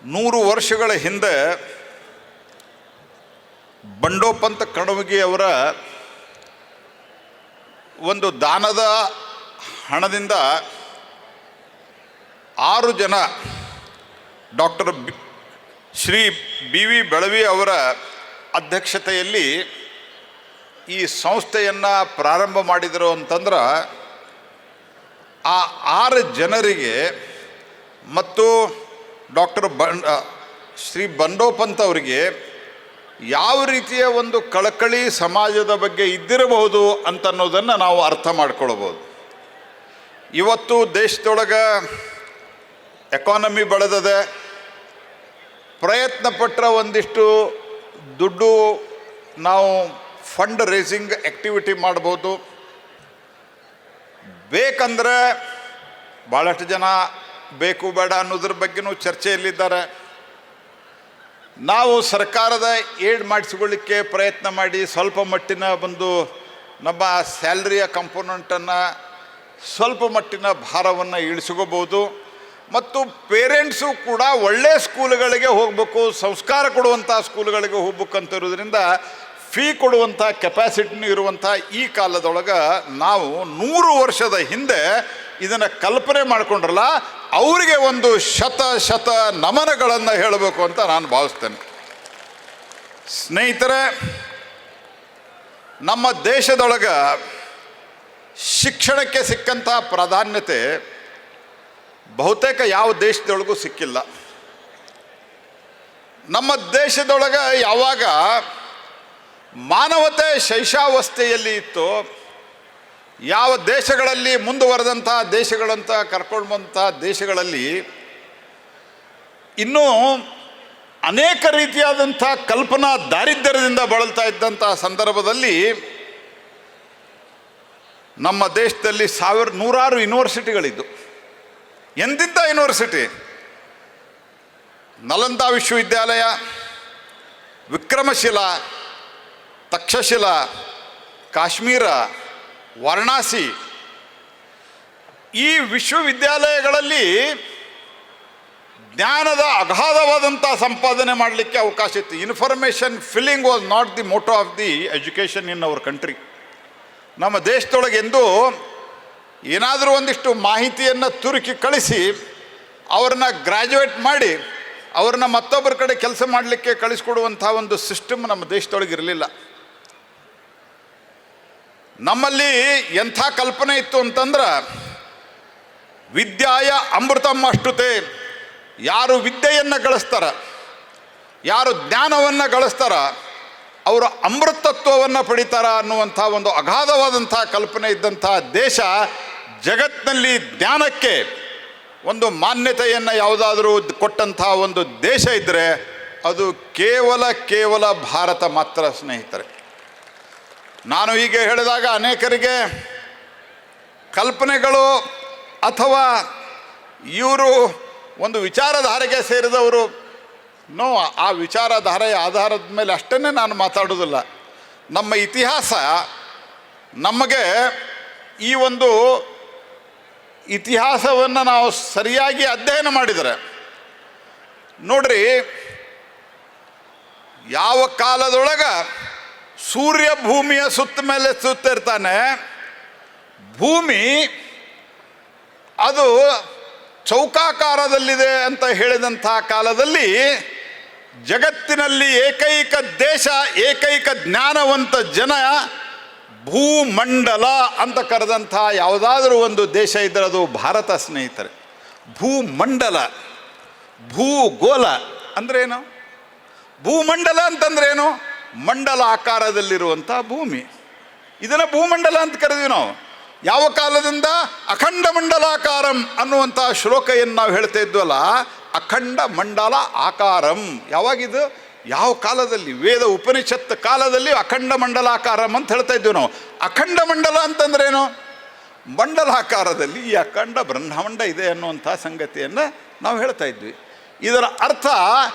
100 ವರ್ಷಗಳ ಹಿಂದೆ ಬಂಡೋಪಂತ ಕಣವಿಗೆಯವರ ಒಂದು ದಾನದ ಹಣದಿಂದ 6 ಜನ doctor Shri B V Belavi ಅವರ ಅಧ್ಯಕ್ಷತೆಯಲ್ಲಿ ಈ ಸಂಸ್ಥೆಯನ್ನು ಪ್ರಾರಂಭ ಮಾಡಿದರು ಅಂತಂದ್ರೆ ಆ 6 ಜನರಿಗೆ ಮತ್ತು ಡಾಕ್ಟರ್ ಶ್ರೀ ಬಂಡೋಪಂತ್ ಅವರಿಗೆ ಯಾವ ರೀತಿಯ ಒಂದು ಕಳಕಳಿ ಸಮಾಜದ ಬಗ್ಗೆ ಇದ್ದಿರಬಹುದು ಅಂತನ್ನೋದನ್ನು ನಾವು ಅರ್ಥ ಮಾಡ್ಕೊಳ್ಬೋದು. ಇವತ್ತು ದೇಶದೊಳಗೆ ಎಕಾನಮಿ ಬೆಳೆದದೆ, ಪ್ರಯತ್ನ ಪಟ್ಟರೆ ಒಂದಿಷ್ಟು ದುಡ್ಡು ನಾವು ಫಂಡ್ ರೇಸಿಂಗ್ ಆ್ಯಕ್ಟಿವಿಟಿ ಮಾಡ್ಬೋದು. ಬೇಕಂದರೆ ಭಾಳಷ್ಟು ಜನ ಬೇಕು ಬೇಡ ಅನ್ನೋದ್ರ ಬಗ್ಗೆನೂ ಚರ್ಚೆಯಲ್ಲಿದ್ದಾರೆ. ನಾವು ಸರ್ಕಾರದ ಏಡ್ ಮಾಡಿಸ್ಕೊಳ್ಳಿಕ್ಕೆ ಪ್ರಯತ್ನ ಮಾಡಿ ಸ್ವಲ್ಪ ಮಟ್ಟಿನ ಒಂದು ನಮ್ಮ ಸ್ಯಾಲ್ರಿಯ ಕಂಪೋನೆಂಟನ್ನು ಸ್ವಲ್ಪ ಮಟ್ಟಿನ ಭಾರವನ್ನು ಇಳಿಸ್ಕೋಬೋದು. ಮತ್ತು ಪೇರೆಂಟ್ಸು ಕೂಡ ಒಳ್ಳೆಯ ಸ್ಕೂಲ್ಗಳಿಗೆ ಹೋಗಬೇಕು, ಸಂಸ್ಕಾರ ಕೊಡುವಂಥ ಸ್ಕೂಲ್ಗಳಿಗೆ ಹೋಗ್ಬೇಕು ಅಂತ ಇರೋದ್ರಿಂದ ಫೀ ಕೊಡುವಂಥ ಕೆಪಾಸಿಟಿನೂ ಇರುವಂಥ ಈ ಕಾಲದೊಳಗೆ ನಾವು 100 ವರ್ಷದ ಹಿಂದೆ ಇದನ್ನು ಕಲ್ಪನೆ ಮಾಡಿಕೊಂಡ್ರಲ್ಲ, ಅವರಿಗೆ ಒಂದು ಶತ ನಮನಗಳನ್ನು ಹೇಳಬೇಕು ಅಂತ ನಾನು ಭಾವಿಸ್ತೇನೆ. ಸ್ನೇಹಿತರೆ, ನಮ್ಮ ದೇಶದೊಳಗೆ ಶಿಕ್ಷಣಕ್ಕೆ ಸಿಕ್ಕಂಥ ಪ್ರಾಧಾನ್ಯತೆ ಬಹುತೇಕ ಯಾವ ದೇಶದೊಳಗೂ ಸಿಕ್ಕಿಲ್ಲ. ನಮ್ಮ ದೇಶದೊಳಗೆ ಯಾವಾಗ ಮಾನವತೆ ಶೈಶಾವಸ್ಥೆಯಲ್ಲಿ ಇತ್ತು, ಯಾವ ದೇಶಗಳಲ್ಲಿ ಮುಂದುವರೆದಂಥ ದೇಶಗಳಂತ ಕರ್ಕೊಂಡು ಬಂದಂಥ ದೇಶಗಳಲ್ಲಿ ಇನ್ನೂ ಅನೇಕ ರೀತಿಯಾದಂಥ ಕಲ್ಪನಾ ದಾರಿದ್ರ್ಯದಿಂದ ಬಳಲ್ತಾ ಇದ್ದಂಥ ಸಂದರ್ಭದಲ್ಲಿ ನಮ್ಮ ದೇಶದಲ್ಲಿ ನೂರಾರು ಯೂನಿವರ್ಸಿಟಿಗಳಿದ್ದು. ಎಂತಿಂಥ ಯೂನಿವರ್ಸಿಟಿ? ನಲಂದಾ ವಿಶ್ವವಿದ್ಯಾಲಯ, ವಿಕ್ರಮಶಿಲಾ, ತಕ್ಷಶಿಲಾ, ಕಾಶ್ಮೀರ, ವಾರಣಾಸಿ. ಈ ವಿಶ್ವವಿದ್ಯಾಲಯಗಳಲ್ಲಿ ಜ್ಞಾನದ ಅಗಾಧವಾದಂಥ ಸಂಪಾದನೆ ಮಾಡಲಿಕ್ಕೆ ಅವಕಾಶ ಇತ್ತು. Information filling was not the motto of the education in our country. ನಮ್ಮ ದೇಶದೊಳಗೆ ಎಂದು ಏನಾದರೂ ಒಂದಿಷ್ಟು ಮಾಹಿತಿಯನ್ನು ತುರುಕಿ ಕಳಿಸಿ ಅವ್ರನ್ನ ಗ್ರ್ಯಾಜುಯೇಟ್ ಮಾಡಿ ಅವ್ರನ್ನ ಮತ್ತೊಬ್ಬರ ಕಡೆ ಕೆಲಸ ಮಾಡಲಿಕ್ಕೆ ಕಳಿಸ್ಕೊಡುವಂಥ ಒಂದು ಸಿಸ್ಟಮ್ ನಮ್ಮ ದೇಶದೊಳಗೆ ಇರಲಿಲ್ಲ. ನಮ್ಮಲ್ಲಿ ಎಂಥ ಕಲ್ಪನೆ ಇತ್ತು ಅಂತಂದ್ರೆ, ವಿದ್ಯಾಯ ಅಮೃತಂ ಅಷ್ಟುತೆ, ಯಾರು ವಿದ್ಯೆಯನ್ನು ಗಳಿಸ್ತಾರ, ಯಾರು ಜ್ಞಾನವನ್ನು ಗಳಿಸ್ತಾರ, ಅವರು ಅಮೃತತ್ವವನ್ನು ಪಡಿತಾರ ಅನ್ನುವಂಥ ಒಂದು ಅಗಾಧವಾದಂಥ ಕಲ್ಪನೆ ಇದ್ದಂಥ ದೇಶ. ಜಗತ್ತಿನಲ್ಲಿ ಜ್ಞಾನಕ್ಕೆ ಒಂದು ಮಾನ್ಯತೆಯನ್ನು ಯಾವುದಾದ್ರೂ ಕೊಟ್ಟಂಥ ಒಂದು ದೇಶ ಇದ್ದರೆ ಅದು ಕೇವಲ ಭಾರತ ಮಾತ್ರ. ಸ್ನೇಹಿತರೆ, ನಾನು ಈಗ ಹೇಳಿದಾಗ ಅನೇಕರಿಗೆ ಕಲ್ಪನೆಗಳು ಅಥವಾ ಇವರು ಒಂದು ವಿಚಾರಧಾರೆಗೆ ಸೇರಿದವರು, ಆ ವಿಚಾರಧಾರೆಯ ಆಧಾರದ ಮೇಲೆ ಅಷ್ಟೇ ನಾನು ಮಾತಾಡೋದಿಲ್ಲ. ನಮ್ಮ ಇತಿಹಾಸ ನಮಗೆ ಈ ಒಂದು ಇತಿಹಾಸವನ್ನು ನಾವು ಸರಿಯಾಗಿ ಅಧ್ಯಯನ ಮಾಡಿದರೆ ನೋಡ್ರಿ, ಯಾವ ಕಾಲದೊಳಗೆ ಸೂರ್ಯ ಭೂಮಿಯ ಸುತ್ತ ಮೇಲೆ ಸುತ್ತಿರ್ತಾನೆ, ಭೂಮಿ ಅದು ಚೌಕಾಕಾರದಲ್ಲಿದೆ ಅಂತ ಹೇಳಿದಂಥ ಕಾಲದಲ್ಲಿ ಜಗತ್ತಿನಲ್ಲಿ ಏಕೈಕ ದೇಶ, ಏಕೈಕ ಜ್ಞಾನವಂತ ಜನ ಭೂಮಂಡಲ ಅಂತ ಕರೆದಂಥ ಯಾವುದಾದ್ರೂ ಒಂದು ದೇಶ ಇದ್ದರೆ ಅದು ಭಾರತ. ಸ್ನೇಹಿತರೆ, ಭೂಮಂಡಲ, ಭೂಗೋಳ ಅಂದ್ರೇನು? ಭೂಮಂಡಲ ಅಂತಂದ್ರೇನು? ಮಂಡಲ ಆಕಾರದಲ್ಲಿರುವಂಥ ಭೂಮಿ. ಇದನ್ನು ಭೂಮಂಡಲ ಅಂತ ಕರೆದೀವಿ ನಾವು. ಯಾವ ಕಾಲದಿಂದ? ಅಖಂಡ ಮಂಡಲಾಕಾರಂ ಅನ್ನುವಂಥ ಶ್ಲೋಕ ಏನು ನಾವು ಹೇಳ್ತಾ ಇದ್ವಲ್ಲ, ಅಖಂಡ ಮಂಡಲ ಆಕಾರಂ. ಯಾವಾಗಿದು? ಯಾವ ಕಾಲದಲ್ಲಿ? ವೇದ ಉಪನಿಷತ್ ಕಾಲದಲ್ಲಿ ಅಖಂಡ ಮಂಡಲಾಕಾರಂ ಅಂತ ಹೇಳ್ತಾ ಇದ್ವಿ ನಾವು. ಅಖಂಡ ಮಂಡಲ ಅಂತಂದ್ರೇನು? ಮಂಡಲಾಕಾರದಲ್ಲಿ ಈ ಅಖಂಡ ಬ್ರಹ್ಮಾಂಡ ಇದೆ ಅನ್ನುವಂಥ ಸಂಗತಿಯನ್ನು ನಾವು ಹೇಳ್ತಾ ಇದ್ವಿ. ಇದರ ಅರ್ಥ,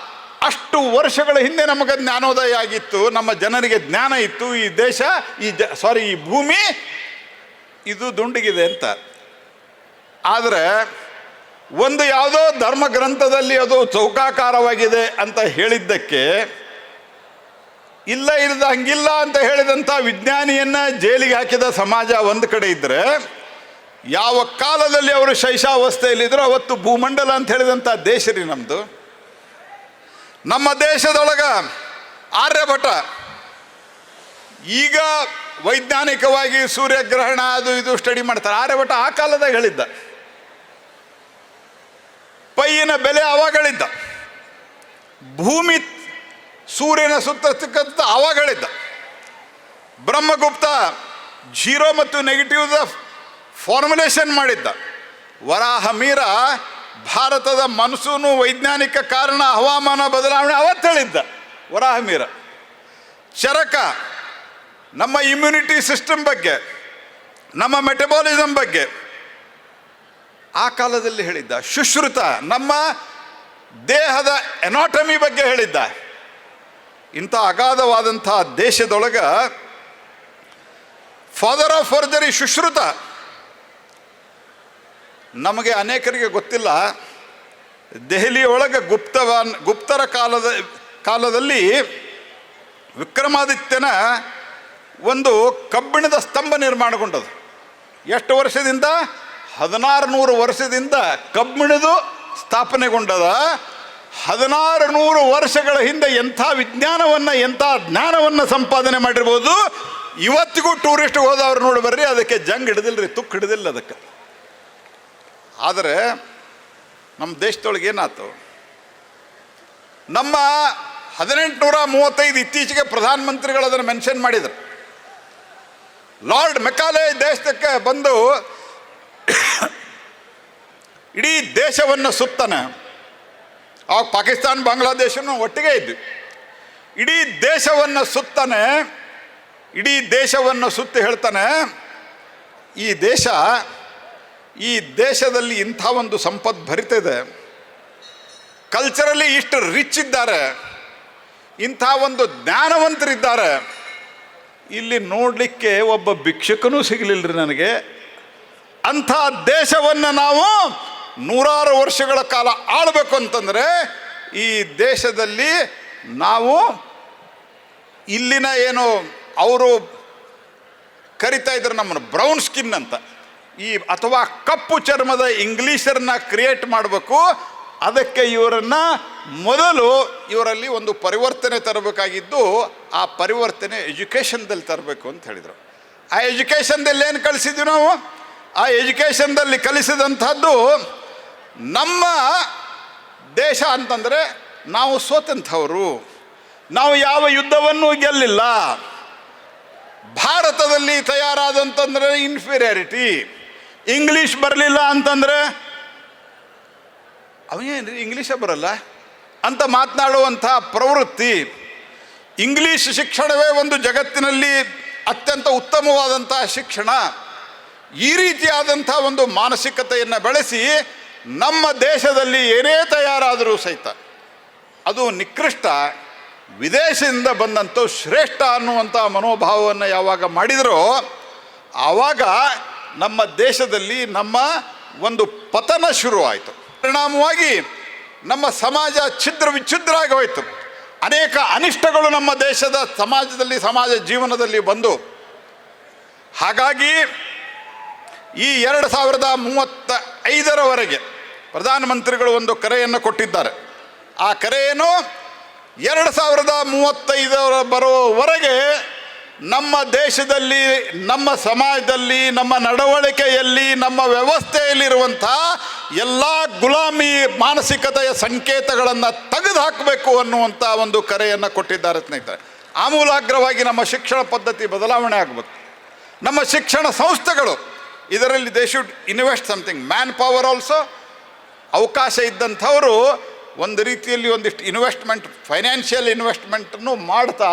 ಅಷ್ಟು ವರ್ಷಗಳ ಹಿಂದೆ ನಮಗೆ ಜ್ಞಾನೋದಯ ಆಗಿತ್ತು, ನಮ್ಮ ಜನರಿಗೆ ಜ್ಞಾನ ಇತ್ತು, ಈ ದೇಶ ಈ ಭೂಮಿ ಇದು ದುಂಡಗಿದೆ ಅಂತ. ಆದರೆ ಒಂದು ಯಾವುದೋ ಧರ್ಮ ಗ್ರಂಥದಲ್ಲಿ ಅದು ಚೌಕಾಕಾರವಾಗಿದೆ ಅಂತ ಹೇಳಿದ್ದಕ್ಕೆ ಇಲ್ಲ ಇಲ್ಲದ ಹಂಗಿಲ್ಲ ಅಂತ ಹೇಳಿದಂಥ ವಿಜ್ಞಾನಿಯನ್ನು ಜೈಲಿಗೆ ಹಾಕಿದ ಸಮಾಜ ಒಂದು ಕಡೆ ಇದ್ದರೆ, ಯಾವ ಕಾಲದಲ್ಲಿ ಅವರು ಶೈಶಾವಸ್ಥೆಯಲ್ಲಿದ್ದರು ಅವತ್ತು ಭೂಮಂಡಲ ಅಂತ ಹೇಳಿದಂಥ ದೇಶ ರೀ ನಮ್ಮದು. ನಮ್ಮ ದೇಶದೊಳಗೆ ಆರ್ಯಭಟ ಈಗ ವೈಜ್ಞಾನಿಕವಾಗಿ ಸೂರ್ಯಗ್ರಹಣ ಅದು ಇದು ಸ್ಟಡಿ ಮಾಡ್ತಾರೆ. ಆರ್ಯಭಟ ಆ ಕಾಲದಾಗ ಹೇಳಿದ್ದ, ಪೈಯಿನ ಬೆಲೆ ಆವಾಗ ಹೇಳಿದ್ದ, ಭೂಮಿ ಸೂರ್ಯನ ಸುತ್ತ ಸಿಕ್ಕಂತ ಆವಾಗ ಹೇಳಿದ್ದ. ಬ್ರಹ್ಮಗುಪ್ತ ಜೀರೋ ಮತ್ತು ನೆಗೆಟಿವ್ದ ಫಾರ್ಮುಲೇಷನ್ ಮಾಡಿದ್ದ. ವರಾಹಮೀರ ಭಾರತದ ಮನ್ಸೂನು ವೈಜ್ಞಾನಿಕ ಕಾರಣ ಹವಾಮಾನ ಬದಲಾವಣೆ ಅವತ್ತು ಹೇಳಿದ್ದ ವರಾಹಮೀರ. ಚರಕ ನಮ್ಮ ಇಮ್ಯುನಿಟಿ ಸಿಸ್ಟಮ್ ಬಗ್ಗೆ, ನಮ್ಮ ಮೆಟಬಾಲಿಸಮ್ ಬಗ್ಗೆ ಆ ಕಾಲದಲ್ಲಿ ಹೇಳಿದ್ದ. ಸುಶ್ರುತ ನಮ್ಮ ದೇಹದ ಎನಾಟಮಿ ಬಗ್ಗೆ ಹೇಳಿದ್ದ. ಇಂಥ ಅಗಾಧವಾದಂಥ ದೇಶದೊಳಗೆ ಫಾದರ್ ಆಫ್ ಫೋರ್ಜರಿ ಸುಶ್ರುತ. ನಮಗೆ ಅನೇಕರಿಗೆ ಗೊತ್ತಿಲ್ಲ, ದೆಹಲಿಯೊಳಗೆ ಗುಪ್ತರ ಕಾಲದಲ್ಲಿ ವಿಕ್ರಮಾದಿತ್ಯನ ಒಂದು ಕಬ್ಬಿಣದ ಸ್ತಂಭ ನಿರ್ಮಾಣಗೊಂಡದು. ಎಷ್ಟು ವರ್ಷದಿಂದ? 1600 ವರ್ಷದಿಂದ ಕಬ್ಬಿಣದು ಸ್ಥಾಪನೆಗೊಂಡದ. 1600 ವರ್ಷಗಳ ಹಿಂದೆ ಎಂಥ ವಿಜ್ಞಾನವನ್ನು ಎಂಥ ಜ್ಞಾನವನ್ನು ಸಂಪಾದನೆ ಮಾಡಿರ್ಬೋದು. ಇವತ್ತಿಗೂ ಟೂರಿಸ್ಟ್ ಹೋದವ್ರು ನೋಡಿ ಬರ್ರಿ, ಅದಕ್ಕೆ ಜಂಗ್ ಹಿಡಿದಿಲ್ಲರಿ, ತುಕ್ಕು ಹಿಡಿದಿಲ್ಲ ಅದಕ್ಕೆ. ಆದರೆ ನಮ್ಮ ದೇಶದೊಳಗೆ ಏನಾಯ್ತು? ನಮ್ಮ 1835 ಇತ್ತೀಚೆಗೆ ಪ್ರಧಾನಮಂತ್ರಿಗಳು ಅದನ್ನು ಮೆನ್ಷನ್ ಮಾಡಿದರು. ಲಾರ್ಡ್ ಮೆಕಾಲೆ ದೇಶಕ್ಕೆ ಬಂದು ಇಡೀ ದೇಶವನ್ನು ಸುತ್ತಾನೆ. ಆಗ ಪಾಕಿಸ್ತಾನ ಬಾಂಗ್ಲಾದೇಶನೂ ಒಟ್ಟಿಗೆ ಇದ್ವಿ. ಇಡೀ ದೇಶವನ್ನು ಸುತ್ತಾನೆ. ಇಡೀ ದೇಶವನ್ನು ಸುತ್ತಿ ಹೇಳ್ತಾನೆ, ಈ ದೇಶದಲ್ಲಿ ಇಂಥ ಒಂದು ಸಂಪತ್ತು ಭರಿತಿದೆ, ಕಲ್ಚರಲಿ ಇಷ್ಟು ರಿಚ್ ಇದ್ದಾರೆ, ಇಂಥ ಒಂದು ಜ್ಞಾನವಂತರಿದ್ದಾರೆ, ಇಲ್ಲಿ ನೋಡಲಿಕ್ಕೆ ಒಬ್ಬ ಭಿಕ್ಷಕನೂ ಸಿಗಲಿಲ್ಲರಿ ನನಗೆ. ಅಂಥ ದೇಶವನ್ನು ನಾವು 100 ವರ್ಷಗಳ ಕಾಲ ಆಳಬೇಕು ಅಂತಂದರೆ ಈ ದೇಶದಲ್ಲಿ ನಾವು ಇಲ್ಲಿನ ಏನು ಅವರು ಕರಿತಾ ಇದ್ರು ನಮ್ಮನ್ನು ಬ್ರೌನ್ ಸ್ಕಿನ್ ಅಂತ, ಅಥವಾ ಕಪ್ಪು ಚರ್ಮದ ಇಂಗ್ಲೀಷರನ್ನ ಕ್ರಿಯೇಟ್ ಮಾಡಬೇಕು. ಅದಕ್ಕೆ ಇವರಲ್ಲಿ ಒಂದು ಪರಿವರ್ತನೆ ತರಬೇಕಾಗಿದ್ದು, ಆ ಪರಿವರ್ತನೆ ಎಜುಕೇಷನ್ದಲ್ಲಿ ತರಬೇಕು ಅಂತ ಹೇಳಿದರು. ಆ ಎಜುಕೇಷನ್ದಲ್ಲಿ ಏನು ಕಲಿಸಿದ್ವಿ ನಾವು? ಆ ಎಜುಕೇಷನ್ದಲ್ಲಿ ಕಲಿಸಿದಂಥದ್ದು ನಮ್ಮ ದೇಶ ಅಂತಂದರೆ ನಾವು ಸೋತಂಥವರು, ನಾವು ಯಾವ ಯುದ್ಧವನ್ನು ಗೆಲ್ಲಿಲ್ಲ, ಭಾರತದಲ್ಲಿ ತಯಾರಾದಂತಂದರೆ ಇನ್ಫೀರಿಯಾರಿಟಿ, ಇಂಗ್ಲೀಷ್ ಬರಲಿಲ್ಲ ಅಂತಂದರೆ ಅವನೇನ್ರಿ ಇಂಗ್ಲೀಷೇ ಬರಲ್ಲ ಅಂತ ಮಾತನಾಡುವಂಥ ಪ್ರವೃತ್ತಿ. ಇಂಗ್ಲೀಷ್ ಶಿಕ್ಷಣವೇ ಒಂದು ಜಗತ್ತಿನಲ್ಲಿ ಅತ್ಯಂತ ಉತ್ತಮವಾದಂಥ ಶಿಕ್ಷಣ. ಈ ರೀತಿಯಾದಂಥ ಒಂದು ಮಾನಸಿಕತೆಯನ್ನು ಬೆಳೆಸಿ ನಮ್ಮ ದೇಶದಲ್ಲಿ ಏನೇ ತಯಾರಾದರೂ ಸಹಿತ ಅದು ನಿಕೃಷ್ಟ, ವಿದೇಶದಿಂದ ಬಂದಂಥ ಶ್ರೇಷ್ಠ ಅನ್ನುವಂಥ ಮನೋಭಾವವನ್ನು ಯಾವಾಗ ಮಾಡಿದರೋ ಆವಾಗ ನಮ್ಮ ದೇಶದಲ್ಲಿ ನಮ್ಮ ಒಂದು ಪತನ ಶುರುವಾಯಿತು. ಪರಿಣಾಮವಾಗಿ ನಮ್ಮ ಸಮಾಜ ಛಿದ್ರ ವಿಚ್ಛಿದ್ರ ಆಗಿ ಹೋಯಿತು. ಅನೇಕ ಅನಿಷ್ಟಗಳು ನಮ್ಮ ದೇಶದ ಸಮಾಜ ಜೀವನದಲ್ಲಿ ಬಂದು, ಹಾಗಾಗಿ ಈ 2035ರವರೆಗೆ ಪ್ರಧಾನಮಂತ್ರಿಗಳು ಒಂದು ಕರೆಯನ್ನು ಕೊಟ್ಟಿದ್ದಾರೆ. ಆ ಕರೆಯನ್ನು 2035 ಬರುವವರೆಗೆ ನಮ್ಮ ದೇಶದಲ್ಲಿ, ನಮ್ಮ ಸಮಾಜದಲ್ಲಿ, ನಮ್ಮ ನಡವಳಿಕೆಯಲ್ಲಿ, ನಮ್ಮ ವ್ಯವಸ್ಥೆಯಲ್ಲಿರುವಂಥ ಎಲ್ಲ ಗುಲಾಮಿ ಮಾನಸಿಕತೆಯ ಸಂಕೇತಗಳನ್ನು ತೆಗೆದುಹಾಕಬೇಕು ಅನ್ನುವಂಥ ಒಂದು ಕರೆಯನ್ನು ಕೊಟ್ಟಿದ್ದಾರೆ ಸ್ನೇಹಿತರೆ. ಆಮೂಲಾಗ್ರವಾಗಿ ನಮ್ಮ ಶಿಕ್ಷಣ ಪದ್ಧತಿ ಬದಲಾವಣೆ ಆಗಬೇಕು. ನಮ್ಮ ಶಿಕ್ಷಣ ಸಂಸ್ಥೆಗಳು ಇದರಲ್ಲಿ they should invest something. Man power also, ಅವಕಾಶ ಇದ್ದಂಥವರು ಒಂದು ರೀತಿಯಲ್ಲಿ ಒಂದಿಷ್ಟು ಇನ್ವೆಸ್ಟ್ಮೆಂಟ್, ಫೈನಾನ್ಷಿಯಲ್ ಇನ್ವೆಸ್ಟ್ಮೆಂಟನ್ನು ಮಾಡ್ತಾ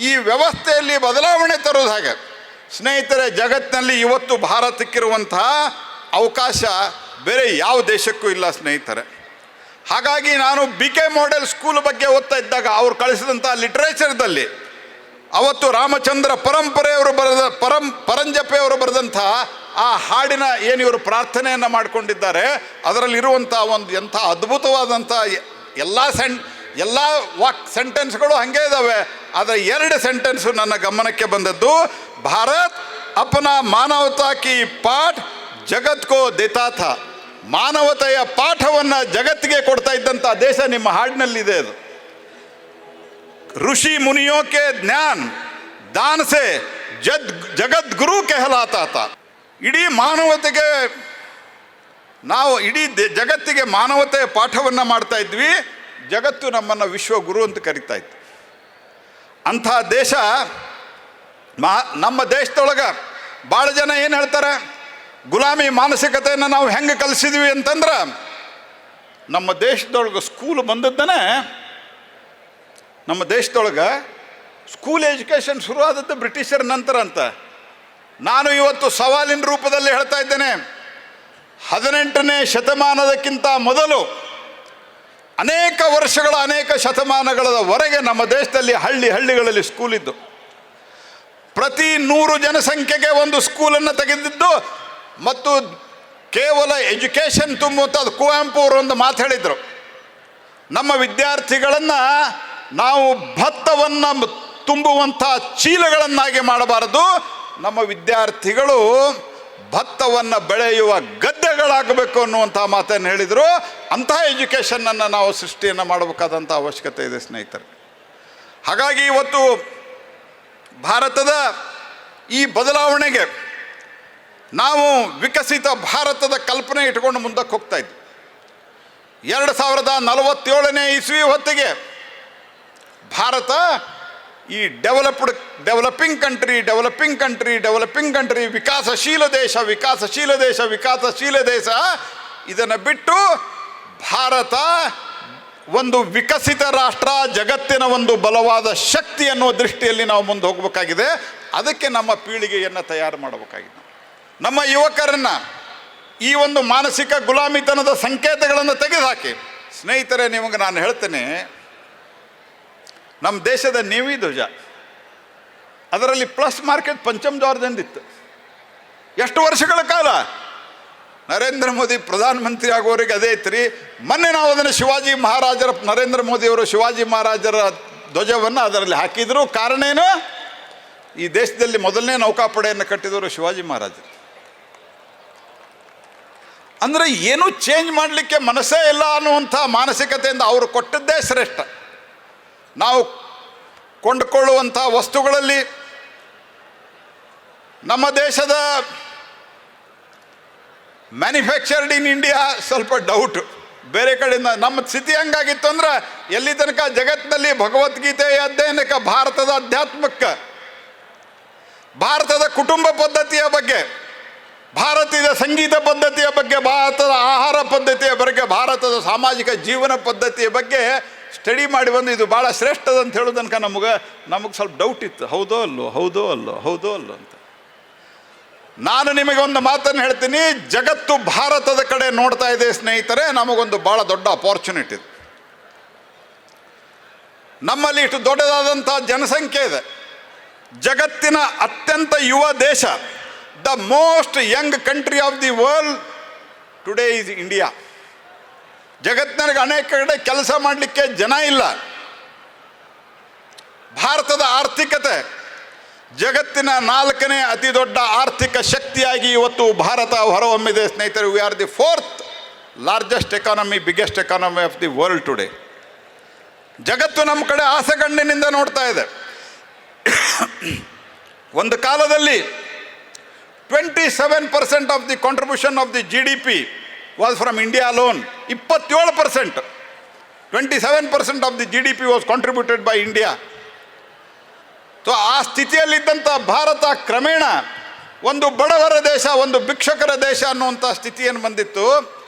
ಈ ವ್ಯವಸ್ಥೆಯಲ್ಲಿ ಬದಲಾವಣೆ ತರೋದು ಹಾಗೆ. ಸ್ನೇಹಿತರೆ, ಜಗತ್ತಿನಲ್ಲಿ ಇವತ್ತು ಭಾರತಕ್ಕಿರುವಂತಹ ಅವಕಾಶ ಬೇರೆ ಯಾವ ದೇಶಕ್ಕೂ ಇಲ್ಲ ಸ್ನೇಹಿತರೆ. ಹಾಗಾಗಿ ನಾನು BK ಮಾಡೆಲ್ ಸ್ಕೂಲ್ ಬಗ್ಗೆ ಓದ್ತಾ ಇದ್ದಾಗ ಅವ್ರು ಕಳಿಸಿದಂಥ ಲಿಟ್ರೇಚರ್ದಲ್ಲಿ ಅವತ್ತು ರಾಮಚಂದ್ರ ಪರಂಜಪೆಯವರು ಬರೆದಂಥ ಆ ಹಾಡಿನ ಏನು ಇವರು ಪ್ರಾರ್ಥನೆಯನ್ನು ಮಾಡಿಕೊಂಡಿದ್ದಾರೆ ಅದರಲ್ಲಿರುವಂಥ ಒಂದು ಎಂಥ ಅದ್ಭುತವಾದಂಥ ಎಲ್ಲ ಸೆಂಟೆನ್ಸ್ಗಳು ಹಾಗೆ ಇದ್ದಾವೆ. ಆದರೆ 2 ಸೆಂಟೆನ್ಸು ನನ್ನ ಗಮನಕ್ಕೆ ಬಂದದ್ದು. ಭಾರತ್ ಅಪನಾ ಮಾನವತಾ ಕಿ ಪಾಠ ಜಗತ್ ಕೋ ದೇತಾ ಥಾ. ಮಾನವತೆಯ ಪಾಠವನ್ನು ಜಗತ್ತಿಗೆ ಕೊಡ್ತಾ ಇದ್ದಂಥ ದೇಶ ನಿಮ್ಮ ಹಾಡಿನಲ್ಲಿದೆ. ಅದು ಋಷಿ ಮುನಿಯೋ ಕೆ ಜ್ಞಾನ್ ದಾನ್ ಸೆ ಜಗದ್ಗುರು ಕೆಹಲಾತಾ ಥಾ. ಇಡೀ ಮಾನವತೆಗೆ ನಾವು ಜಗತ್ತಿಗೆ ಮಾನವತೆಯ ಪಾಠವನ್ನು ಮಾಡ್ತಾ ಇದ್ವಿ. ಜಗತ್ತು ನಮ್ಮನ್ನು ವಿಶ್ವಗುರು ಅಂತ ಕರಿತಾ ಇತ್ತು. ಅಂಥ ದೇಶ ನಮ್ಮ ದೇಶದೊಳಗೆ ಭಾಳ ಜನ ಏನು ಹೇಳ್ತಾರೆ, ಗುಲಾಮಿ ಮಾನಸಿಕತೆಯನ್ನು ನಾವು ಹೆಂಗೆ ಕಲಿಸಿದ್ವಿ ಅಂತಂದ್ರೆ, ನಮ್ಮ ದೇಶದೊಳಗೆ ಸ್ಕೂಲ್ ಬಂದದ್ದನೇ, ನಮ್ಮ ದೇಶದೊಳಗೆ ಸ್ಕೂಲ್ ಎಜುಕೇಷನ್ ಶುರು ಆದದ್ದು ಬ್ರಿಟಿಷರ ನಂತರ ಅಂತ. ನಾನು ಇವತ್ತು ಸವಾಲಿನ ರೂಪದಲ್ಲಿ ಹೇಳ್ತಾ ಇದ್ದೇನೆ, 18ನೇ ಶತಮಾನದಕ್ಕಿಂತ ಮೊದಲು ಅನೇಕ ವರ್ಷಗಳ ಅನೇಕ ಶತಮಾನಗಳವರೆಗೆ ನಮ್ಮ ದೇಶದಲ್ಲಿ ಹಳ್ಳಿಗಳಲ್ಲಿ ಸ್ಕೂಲ್ ಇದ್ದು, ಪ್ರತಿ 100 ಜನಸಂಖ್ಯೆಗೆ ಒಂದು ಸ್ಕೂಲನ್ನು ತೆಗೆದಿದ್ದು. ಮತ್ತು ಕೇವಲ ಎಜುಕೇಷನ್ ತುಂಬುವಂಥ ಕುವೆಂಪು ಅವರು ಒಂದು ಮಾತು ಹೇಳಿದರು, ನಮ್ಮ ವಿದ್ಯಾರ್ಥಿಗಳನ್ನು ನಾವು ಭತ್ತವನ್ನು ತುಂಬುವಂಥ ಚೀಲಗಳನ್ನಾಗಿ ಮಾಡಬಾರದು, ನಮ್ಮ ವಿದ್ಯಾರ್ಥಿಗಳು ಭತ್ತವನ್ನು ಬೆಳೆಯುವ ಗದ್ದೆಗಳಾಗಬೇಕು ಅನ್ನುವಂಥ ಮಾತನ್ನು ಹೇಳಿದರು. ಅಂತಹ ಎಜುಕೇಷನನ್ನು ನಾವು ಸೃಷ್ಟಿಯನ್ನು ಮಾಡಬೇಕಾದಂಥ ಅವಶ್ಯಕತೆ ಇದೆ ಸ್ನೇಹಿತರೆ. ಹಾಗಾಗಿ ಇವತ್ತು ಭಾರತದ ಈ ಬದಲಾವಣೆಗೆ ನಾವು ವಿಕಸಿತ ಭಾರತದ ಕಲ್ಪನೆ ಇಟ್ಕೊಂಡು ಮುಂದಕ್ಕೆ ಹೋಗ್ತಾ ಇದ್ವಿ. 2047ನೇ ಇಸ್ವಿ ಹೊತ್ತಿಗೆ ಭಾರತ ಈ ಡೆವಲಪಿಂಗ್ ಕಂಟ್ರಿ ವಿಕಾಸಶೀಲ ದೇಶ ಇದನ್ನು ಬಿಟ್ಟು ಭಾರತ ಒಂದು ವಿಕಸಿತ ರಾಷ್ಟ್ರ, ಜಗತ್ತಿನ ಒಂದು ಬಲವಾದ ಶಕ್ತಿ ಅನ್ನುವ ದೃಷ್ಟಿಯಲ್ಲಿ ನಾವು ಮುಂದೆ ಹೋಗಬೇಕಾಗಿದೆ. ಅದಕ್ಕೆ ನಮ್ಮ ಪೀಳಿಗೆಯನ್ನು ತಯಾರು ಮಾಡಬೇಕಾಗಿದೆ. ನಮ್ಮ ಯುವಕರನ್ನು ಈ ಒಂದು ಮಾನಸಿಕ ಗುಲಾಮಿತನದ ಸಂಕೇತಗಳನ್ನು ತೆಗೆದುಹಾಕಿ. ಸ್ನೇಹಿತರೆ, ನಿಮಗೆ ನಾನು ಹೇಳ್ತೇನೆ, ನಮ್ಮ ದೇಶದ ನೇವಿ ಧ್ವಜ ಅದರಲ್ಲಿ ಪ್ಲಸ್ ಮಾರ್ಕೆಟ್ ಪಂಚಮ್ ಜಾರ್ಜ್ಂದಿತ್ತು. ಎಷ್ಟು ವರ್ಷಗಳ ಕಾಲ ನರೇಂದ್ರ ಮೋದಿ ಪ್ರಧಾನಮಂತ್ರಿ ಆಗೋರಿಗೆ ಅದೇ ಇತ್ತು. ಮೊನ್ನೆ ನಾವು ಅದನ್ನು ನರೇಂದ್ರ ಮೋದಿಯವರು ಶಿವಾಜಿ ಮಹಾರಾಜರ ಧ್ವಜವನ್ನು ಅದರಲ್ಲಿ ಹಾಕಿದರು. ಕಾರಣ ಏನು? ಈ ದೇಶದಲ್ಲಿ ಮೊದಲನೇ ನೌಕಾಪಡೆಯನ್ನು ಕಟ್ಟಿದವರು ಶಿವಾಜಿ ಮಹಾರಾಜರು. ಅಂದರೆ ಏನೂ ಚೇಂಜ್ ಮಾಡಲಿಕ್ಕೆ ಮನಸ್ಸೇ ಇಲ್ಲ ಅನ್ನುವಂಥ ಮಾನಸಿಕತೆಯಿಂದ ಅವರು ಕೊಟ್ಟದ್ದೇ ಶ್ರೇಷ್ಠ. ನಾವು ಕೊಂಡುಕೊಳ್ಳುವಂಥ ವಸ್ತುಗಳಲ್ಲಿ ನಮ್ಮ ದೇಶದ ಮ್ಯಾನುಫ್ಯಾಕ್ಚರ್ಡ್ ಇನ್ ಇಂಡಿಯಾ ಸ್ವಲ್ಪ ಡೌಟು. ಬೇರೆ ಕಡೆಯಿಂದ ನಮ್ಮ ಸ್ಥಿತಿ ಹೆಂಗಾಗಿತ್ತು ಅಂದ್ರೆ, ಎಲ್ಲಿ ತನಕ ಜಗತ್ತಿನಲ್ಲಿ ಭಗವದ್ಗೀತೆಯ ಅಧ್ಯಯನಕ್ಕೆ, ಭಾರತದ ಅಧ್ಯಾತ್ಮಕ್ಕೆ, ಭಾರತದ ಕುಟುಂಬ ಪದ್ಧತಿಯ ಬಗ್ಗೆ, ಭಾರತೀಯ ಸಂಗೀತ ಪದ್ಧತಿಯ ಬಗ್ಗೆ, ಭಾರತದ ಆಹಾರ ಪದ್ಧತಿಯ ಬಗ್ಗೆ, ಭಾರತದ ಸಾಮಾಜಿಕ ಜೀವನ ಪದ್ಧತಿಯ ಬಗ್ಗೆ ಸ್ಟಡಿ ಮಾಡಿ ಬಂದು ಇದು ಭಾಳ ಶ್ರೇಷ್ಠದಂತ ಹೇಳೋ ತನಕ ನಮಗೆ ಸ್ವಲ್ಪ ಡೌಟ್ ಇತ್ತು. ಹೌದೋ ಅಲ್ಲೋ ಅಂತ. ನಾನು ನಿಮಗೆ ಒಂದು ಮಾತನ್ನು ಹೇಳ್ತೀನಿ, ಜಗತ್ತು ಭಾರತದ ಕಡೆ ನೋಡ್ತಾ ಇದೆ ಸ್ನೇಹಿತರೆ. ನಮಗೊಂದು ಭಾಳ ದೊಡ್ಡ ಅಪಾರ್ಚುನಿಟಿ ಇದೆ. ನಮ್ಮಲ್ಲಿ ಇಷ್ಟು ದೊಡ್ಡದಾದಂಥ ಜನಸಂಖ್ಯೆ ಇದೆ. ಜಗತ್ತಿನ ಅತ್ಯಂತ ಯುವ ದೇಶ, the most Young country of the world today is India. ಜಗತ್ತಿನಲ್ಲಿ ಅನೇಕ ಕಡೆ ಕೆಲಸ ಮಾಡಲಿಕ್ಕೆ ಜನ ಇಲ್ಲ. ಭಾರತದ ಆರ್ಥಿಕತೆ ಜಗತ್ತಿನ 4ನೇ ಅತಿ ದೊಡ್ಡ ಆರ್ಥಿಕ ಶಕ್ತಿಯಾಗಿ ಇವತ್ತು ಭಾರತ ಹೊರಹೊಮ್ಮಿದೆ ಸ್ನೇಹಿತರೆ. V are the 4th largest economy, biggest economy of the world today. ಜಗತ್ತು ನಮ್ಮ ಕಡೆ ಆಸೆಗಣ್ಣಿನಿಂದ ನೋಡ್ತಾ ಇದೆ. ಒಂದು ಕಾಲದಲ್ಲಿ 27% of the contribution of the GDP was from India alone. 27%, 27% of the GDP was contributed by India. So ಆ ಸ್ಥಿತಿಯಲ್ಲಿದ್ದಂಥ ಭಾರತ ಕ್ರಮೇಣ ಒಂದು ಬಡವರ ದೇಶ, ಒಂದು ಭಿಕ್ಷುಕರ ದೇಶ ಅನ್ನುವಂಥ ಸ್ಥಿತಿಯನ್ನು ಬಂದಿತ್ತು.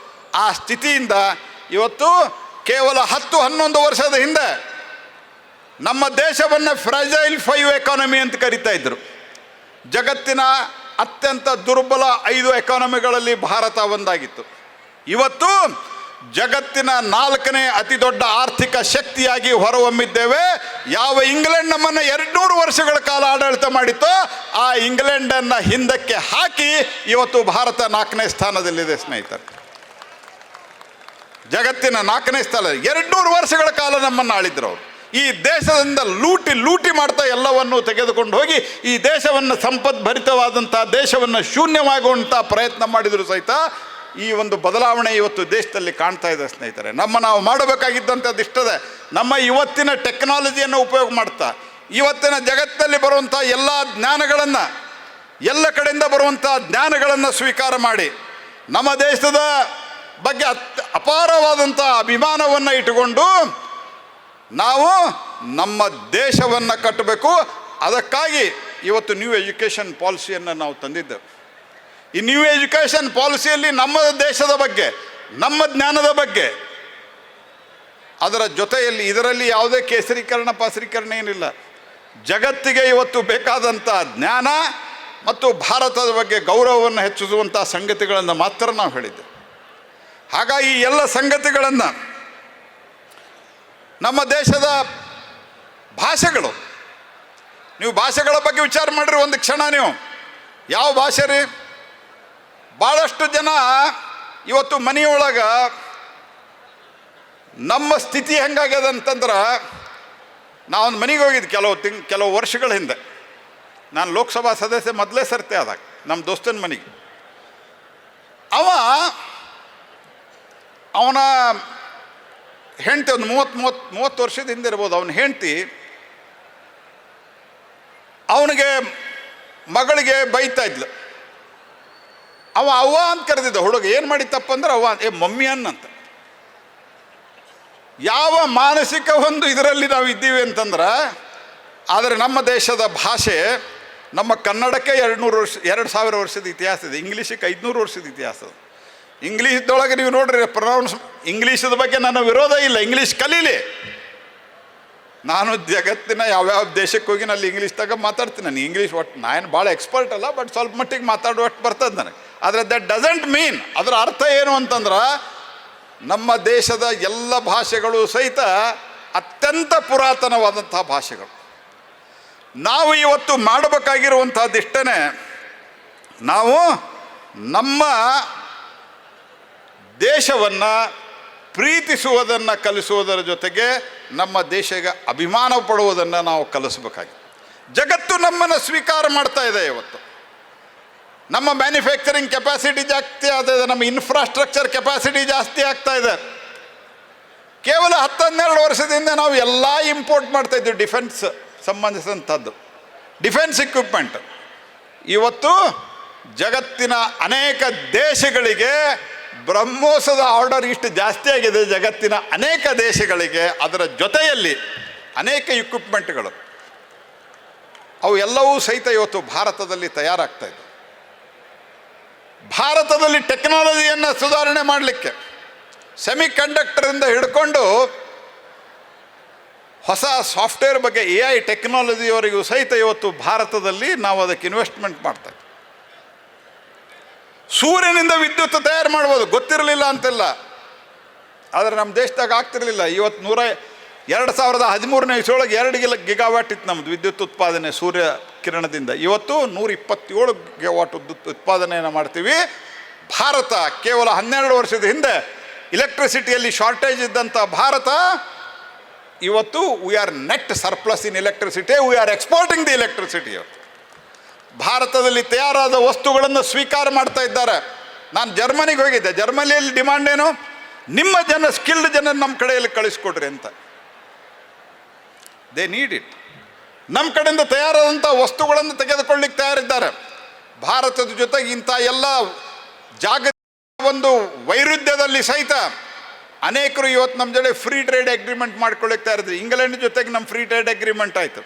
ಆ ಸ್ಥಿತಿಯಿಂದ ಇವತ್ತು ಕೇವಲ 10-11 ವರ್ಷದ ಹಿಂದೆ ನಮ್ಮ ದೇಶವನ್ನು ಫ್ರಜೈಲ್ 5 ಎಕಾನಮಿ ಅಂತ ಕರಿತಾ ಇದ್ದರು. ಜಗತ್ತಿನ ಅತ್ಯಂತ ದುರ್ಬಲ 5 ಎಕಾನಮಿಗಳಲ್ಲಿ ಭಾರತ ಒಂದಾಗಿತ್ತು. ಇವತ್ತು ಜಗತ್ತಿನ 4ನೇ ಅತಿ ದೊಡ್ಡ ಆರ್ಥಿಕ ಶಕ್ತಿಯಾಗಿ ಹೊರಹೊಮ್ಮಿದ್ದೇವೆ. ಯಾವ ಇಂಗ್ಲೆಂಡ್ ನಮ್ಮನ್ನು 200 ವರ್ಷಗಳ ಕಾಲ ಆಡಳಿತ ಮಾಡಿತ್ತೋ ಆ ಇಂಗ್ಲೆಂಡನ್ನು ಹಿಂದಕ್ಕೆ ಹಾಕಿ ಇವತ್ತು ಭಾರತ 4ನೇ ಸ್ಥಾನದಲ್ಲಿದೆ ಸ್ನೇಹಿತರೆ. ಜಗತ್ತಿನ 4ನೇ ಸ್ಥಾನ. 200 ವರ್ಷಗಳ ಕಾಲ ನಮ್ಮನ್ನು ಆಳಿದ್ರು ಅವರು. ಈ ದೇಶದಿಂದ ಲೂಟಿ ಮಾಡ್ತಾ ಎಲ್ಲವನ್ನು ತೆಗೆದುಕೊಂಡು ಹೋಗಿ ಈ ದೇಶವನ್ನು ಸಂಪದ್ಭರಿತವಾದಂಥ ದೇಶವನ್ನು ಶೂನ್ಯವಾಗುವಂಥ ಪ್ರಯತ್ನ ಮಾಡಿದರೂ ಸಹಿತ ಈ ಒಂದು ಬದಲಾವಣೆ ಇವತ್ತು ದೇಶದಲ್ಲಿ ಕಾಣ್ತಾ ಇದೆ ಸ್ನೇಹಿತರೆ. ನಾವು ಮಾಡಬೇಕಾಗಿದ್ದಂಥದ್ದು ಇಷ್ಟದೆ. ನಮ್ಮ ಇವತ್ತಿನ ಟೆಕ್ನಾಲಜಿಯನ್ನು ಉಪಯೋಗ ಮಾಡ್ತಾ ಇವತ್ತಿನ ಜಗತ್ತಿನಲ್ಲಿ ಬರುವಂಥ ಎಲ್ಲ ಜ್ಞಾನಗಳನ್ನು, ಎಲ್ಲ ಕಡೆಯಿಂದ ಬರುವಂಥ ಜ್ಞಾನಗಳನ್ನು ಸ್ವೀಕಾರ ಮಾಡಿ ನಮ್ಮ ದೇಶದ ಬಗ್ಗೆ ಅಪಾರವಾದಂಥ ಅಭಿಮಾನವನ್ನು ಇಟ್ಟುಕೊಂಡು ನಾವು ನಮ್ಮ ದೇಶವನ್ನು ಕಟ್ಟಬೇಕು. ಅದಕ್ಕಾಗಿ ಇವತ್ತು ನ್ಯೂ ಎಜುಕೇಷನ್ ಪಾಲಿಸಿಯನ್ನು ನಾವು ತಂದಿದ್ದೆವು. ಈ ನ್ಯೂ ಎಜುಕೇಷನ್ ಪಾಲಿಸಿಯಲ್ಲಿ ನಮ್ಮ ದೇಶದ ಬಗ್ಗೆ, ನಮ್ಮ ಜ್ಞಾನದ ಬಗ್ಗೆ, ಅದರ ಜೊತೆಯಲ್ಲಿ ಇದರಲ್ಲಿ ಯಾವುದೇ ಕೇಸರೀಕರಣ ಪಾಸರೀಕರಣ ಏನಿಲ್ಲ. ಜಗತ್ತಿಗೆ ಇವತ್ತು ಬೇಕಾದಂಥ ಜ್ಞಾನ ಮತ್ತು ಭಾರತದ ಬಗ್ಗೆ ಗೌರವವನ್ನು ಹೆಚ್ಚಿಸುವಂಥ ಸಂಗತಿಗಳನ್ನು ಮಾತ್ರ ನಾವು ಹೇಳಿದ್ದೆ. ಹಾಗಾಗಿ ಈ ಎಲ್ಲ ಸಂಗತಿಗಳನ್ನು ನಮ್ಮ ದೇಶದ ಭಾಷೆಗಳು, ನೀವು ಭಾಷೆಗಳ ಬಗ್ಗೆ ವಿಚಾರ ಮಾಡಿರಿ ಒಂದು ಕ್ಷಣ. ನೀವು ಯಾವ ಭಾಷೆ ರೀ? ಭಾಳಷ್ಟು ಜನ ಇವತ್ತು ಮನೆಯೊಳಗೆ ನಮ್ಮ ಸ್ಥಿತಿ ಹೆಂಗಾಗ್ಯದ ಅಂತಂದ್ರೆ, ನಾವೊಂದು ಮನೆಗೆ ಹೋಗಿದ್ದು ಕೆಲವು ವರ್ಷಗಳ ಹಿಂದೆ. ನಾನು ಲೋಕಸಭಾ ಸದಸ್ಯ ಮೊದಲೇ ಸರ್ತಿ ಆದಾಗ ನಮ್ಮ ದೋಸ್ತನ ಮನೆಗೆ. ಅವನ ಹೆಂಡತಿ ಒಂದು 30 ವರ್ಷದ ಹಿಂದೆ ಇರ್ಬೋದು. ಅವನ ಹೆಂಡತಿ ಅವನಿಗೆ ಮಗಳಿಗೆ ಬೈತಾ ಇದ್ಲು. ಅವ್ವ ಅಂತ ಕರೆದಿದ್ದ. ಹುಡುಗ ಏನು ಮಾಡಿ ತಪ್ಪಂದ್ರೆ ಅವ್ವ ಮಮ್ಮಿ ಅನ್ನಂತ. ಯಾವ ಮಾನಸಿಕ ಒಂದು ಇದರಲ್ಲಿ ನಾವು ಇದ್ದೀವಿ ಅಂತಂದ್ರೆ, ಆದರೆ ನಮ್ಮ ದೇಶದ ಭಾಷೆ, ನಮ್ಮ ಕನ್ನಡಕ್ಕೆ 2000 ವರ್ಷದ ಇತಿಹಾಸ ಇದೆ. ಇಂಗ್ಲೀಷಿಗೆ 500 ವರ್ಷದ ಇತಿಹಾಸ ಇದೆ. ಇಂಗ್ಲೀಷ್ದೊಳಗೆ ನೀವು ನೋಡ್ರಿ ಪ್ರೊನೌನ್ಸ್, ಇಂಗ್ಲೀಷದ ಬಗ್ಗೆ ನನ್ನ ವಿರೋಧ ಇಲ್ಲ, ಇಂಗ್ಲೀಷ್ ಕಲೀಲಿ. ನಾನು ಜಗತ್ತಿನ ಯಾವ್ಯಾವ ದೇಶಕ್ಕೆ ಹೋಗಿ ಅಲ್ಲಿ ಇಂಗ್ಲೀಷ್ದಾಗ ಮಾತಾಡ್ತೀನಿ. ನಾನು ಇಂಗ್ಲೀಷ್ ನಾನು ಭಾಳ ಎಕ್ಸ್ಪರ್ಟ್ ಅಲ್ಲ, ಬಟ್ ಸ್ವಲ್ಪ ಮಟ್ಟಿಗೆ ಮಾತಾಡುವಷ್ಟು ಬರ್ತದೆ ನನಗೆ. ಆದರೆ ದಟ್ ಡಸಂಟ್ ಮೀನ್, ಅದರ ಅರ್ಥ ಏನು ಅಂತಂದ್ರೆ, ನಮ್ಮ ದೇಶದ ಎಲ್ಲ ಭಾಷೆಗಳು ಸಹಿತ ಅತ್ಯಂತ ಪುರಾತನವಾದಂಥ ಭಾಷೆಗಳು. ನಾವು ಇವತ್ತು ಮಾಡಬೇಕಾಗಿರುವಂಥದ್ದಿಷ್ಟೇ, ನಾವು ನಮ್ಮ ದೇಶವನ್ನು ಪ್ರೀತಿಸುವುದನ್ನು ಕಲಿಸುವುದರ ಜೊತೆಗೆ ನಮ್ಮ ದೇಶಕ್ಕೆ ಅಭಿಮಾನ ಪಡುವುದನ್ನು ನಾವು ಕಲಿಸ್ಬೇಕಾಗಿದೆ. ಜಗತ್ತು ನಮ್ಮನ್ನು ಸ್ವೀಕಾರ ಮಾಡ್ತಾ ಇದೆ. ಇವತ್ತು ನಮ್ಮ ಮ್ಯಾನುಫ್ಯಾಕ್ಚರಿಂಗ್ ಕೆಪಾಸಿಟಿ ಜಾಸ್ತಿ ಆಗ್ತಾಯಿದೆ, ನಮ್ಮ ಇನ್ಫ್ರಾಸ್ಟ್ರಕ್ಚರ್ ಕೆಪಾಸಿಟಿ ಜಾಸ್ತಿ ಆಗ್ತಾ ಇದೆ. ಕೇವಲ 10-12 ವರ್ಷದಿಂದ ನಾವು ಎಲ್ಲ ಇಂಪೋರ್ಟ್ ಮಾಡ್ತಾಯಿದ್ವಿ, ಡಿಫೆನ್ಸ್ ಸಂಬಂಧಿಸಿದಂಥದ್ದು, ಡಿಫೆನ್ಸ್ ಇಕ್ವಿಪ್ಮೆಂಟ್. ಇವತ್ತು ಜಗತ್ತಿನ ಅನೇಕ ದೇಶಗಳಿಗೆ ಬ್ರಹ್ಮೋಸದ ಆರ್ಡರ್ ಇಷ್ಟು ಜಾಸ್ತಿ ಆಗಿದೆ. ಜಗತ್ತಿನ ಅನೇಕ ದೇಶಗಳಿಗೆ ಅದರ ಜೊತೆಯಲ್ಲಿ ಅನೇಕ ಇಕ್ವಿಪ್ಮೆಂಟ್ಗಳು ಅವು ಎಲ್ಲವೂ ಸಹಿತ ಇವತ್ತು ಭಾರತದಲ್ಲಿ ತಯಾರಾಗ್ತಾಯಿದೆ. ಭಾರತದಲ್ಲಿ ಟೆಕ್ನಾಲಜಿಯನ್ನು ಸುಧಾರಣೆ ಮಾಡಲಿಕ್ಕೆ ಸೆಮಿ ಕಂಡಕ್ಟರಿಂದ ಹಿಡ್ಕೊಂಡು ಹೊಸ ಸಾಫ್ಟ್ವೇರ್ ಬಗ್ಗೆ AI ಟೆಕ್ನಾಲಜಿಯವರೆಗೂ ಸಹಿತ ಇವತ್ತು ಭಾರತದಲ್ಲಿ ನಾವು ಅದಕ್ಕೆ ಇನ್ವೆಸ್ಟ್ಮೆಂಟ್ ಮಾಡ್ತಾ ಇದ್ದೀವಿ. ಸೂರ್ಯನಿಂದ ವಿದ್ಯುತ್ ತಯಾರು ಮಾಡ್ಬೋದು, ಗೊತ್ತಿರಲಿಲ್ಲ ಅಂತಿಲ್ಲ, ಆದರೆ ನಮ್ಮ ದೇಶದಾಗ ಆಗ್ತಿರಲಿಲ್ಲ. ಇವತ್ತು 2013ನೇ ಇಸ್ವಿಯೊಳಗೆ 2 ಗಿಗಾವ್ಯಾಟ್ ಇತ್ತು ನಮ್ಮದು ವಿದ್ಯುತ್ ಉತ್ಪಾದನೆ ಸೂರ್ಯ ಕಿರಣದಿಂದ. ಇವತ್ತು 127 ಗಿಗಾವಾಟ್ ಉತ್ಪಾದನೆಯನ್ನು ಮಾಡ್ತೀವಿ. ಭಾರತ ಕೇವಲ 12 ವರ್ಷದ ಹಿಂದೆ ಇಲೆಕ್ಟ್ರಿಸಿಟಿಯಲ್ಲಿ ಶಾರ್ಟೇಜ್ ಇದ್ದಂಥ ಭಾರತ ಇವತ್ತು we are net surplus in electricity, we are exporting the electricity. ಭಾರತದಲ್ಲಿ ತಯಾರಾದ ವಸ್ತುಗಳನ್ನು ಸ್ವೀಕಾರ ಮಾಡ್ತಾ ಇದ್ದಾರೆ. ನಾನು ಜರ್ಮನಿಗೆ ಹೋಗಿದ್ದೆ. ಜರ್ಮನಿಯಲ್ಲಿ ಡಿಮಾಂಡ್ ಏನು? ನಿಮ್ಮ ಸ್ಕಿಲ್ಡ್ ಜನ ನಮ್ಮ ಕಡೆಯಲ್ಲಿ ಕಳಿಸ್ಕೊಡ್ರಿ ಅಂತ. They need it. ನಮ್ಮ ಕಡೆಯಿಂದ ತಯಾರಾದಂಥ ವಸ್ತುಗಳನ್ನು ತೆಗೆದುಕೊಳ್ಳಿಕ್ಕೆ ತಯಾರಿದ್ದಾರೆ. ಭಾರತದ ಜೊತೆಗೆ ಇಂಥ ಎಲ್ಲ ಜಾಗತಿಕ ಒಂದು ವೈರುಧ್ಯದಲ್ಲಿ ಸಹಿತ ಅನೇಕರು ಇವತ್ತು ನಮ್ಮ ಜೊತೆ ಫ್ರೀ ಟ್ರೇಡ್ ಅಗ್ರಿಮೆಂಟ್ ಮಾಡ್ಕೊಳ್ಳಿಕ್ಕೆ ತಯಾರಿದ್ರು. ಇಂಗ್ಲೆಂಡ್ ಜೊತೆಗೆ ನಮ್ಮ ಫ್ರೀ ಟ್ರೇಡ್ ಅಗ್ರಿಮೆಂಟ್ ಆಯಿತು.